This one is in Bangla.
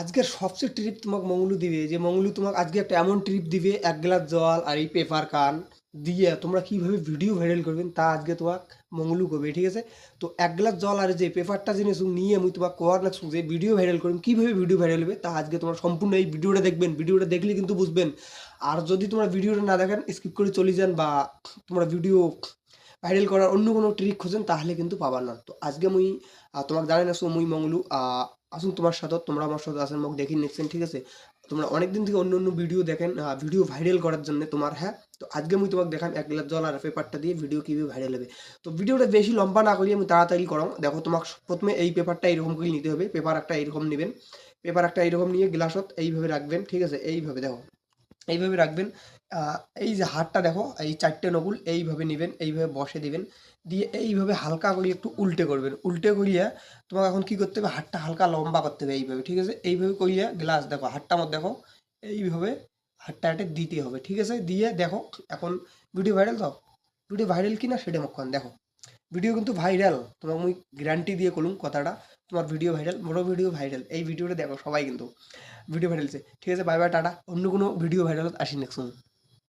আজকের সবচেয়ে ট্রিপ তোমাকে মঙ্গলু দিবে যে মঙ্গলু তোমাকে আজকে একটা এমন ট্রিপ দিবে এক গ্লাস জল আর এই পেপার কান দিয়ে তোমরা কিভাবে ভিডিও ভাইরাল করবেন তা আজকে তোমাক মঙ্গলু করবে, ঠিক আছে? তো এক গ্লাস জল আর যে পেপারটা জিনিস নিয়ে আমি তোমাকে কোয়ার লাগছো যে ভিডিও ভাইরাল করবেন, কিভাবে ভিডিও ভাইরাল হবে তা আজকে তোমার সম্পূর্ণ এই ভিডিওটা দেখবেন। ভিডিওটা দেখলে কিন্তু বুঝবেন। আর যদি তোমরা ভিডিওটা না দেখেন, স্কিপ করে চলে যান বা তোমরা ভিডিও ভাইরাল করার অন্য কোনো ট্রিক খোঁজেন তাহলে কিন্তু পাবার না। তো আজকে মুই তোমাকে জানাই আছো মুই মঙ্গলু আসুন তোমার সাথে, তোমরা আমার সাথে আসেন মোক দেখি নিচ্ছেন, ঠিক আছে? তোমরা অনেক দিন থেকে অন্য অন্য ভিডিও দেখেন ভিডিও ভাইরাল করার জন্য তোমার, হ্যাঁ। তো আজকে মুই তোমাকে দেখাম এক গ্লাস জল আর পেপারটা দিয়ে ভিডিও কীভাবে ভাইরাল হবে। তো ভিডিওটা বেশি লম্বা না করিয়ে আমি তাড়াতাড়ি করাম। দেখো তোমাকে প্রথমে এই পেপারটা এইরকম করে নিতে হবে, পেপার একটা এইরকম নেবেন। পেপার একটা এইরকম নিয়ে গ্লাসত এইভাবে রাখবেন, ঠিক আছে? এইভাবে দেখো, এইভাবে রাখবেন। এই যে হাতটা দেখো, এই ৪ টে নকুল এইভাবে নিবেন, এইভাবে বসে দিবেন। দিয়ে এইভাবে হালকা করে একটু উল্টে করবেন। উল্টে করিয়া তোমাকে এখন কি করতে হবে, হাতটা হালকা লম্বা করতে হবে এইভাবে, ঠিক আছে? এইভাবে করিয়া গ্লাস দেখো, হাতটা মত দেখো, এইভাবে হাতটা এটা দিতে হবে, ঠিক আছে? দিয়ে দেখো এখন ভিডিও ভাইরাল তো, ভিডিও ভাইরাল কিনা সেটা মক্ষণ দেখো। ভিডিও কিন্তু ভাইরাল, তোমাকে মুই গ্যারান্টি দিয়ে কলুম কথাটা। তোমার ভিডিও ভাইরাল, বড় ভিডিও ভাইরাল। এই ভিডিওটা দেখো সবাই কিন্তু ভিডিও ভাইরালছে, ঠিক আছে? Bye bye, tata. অন্য কোনো ভিডিও ভাইরালত আসি নেক্সট।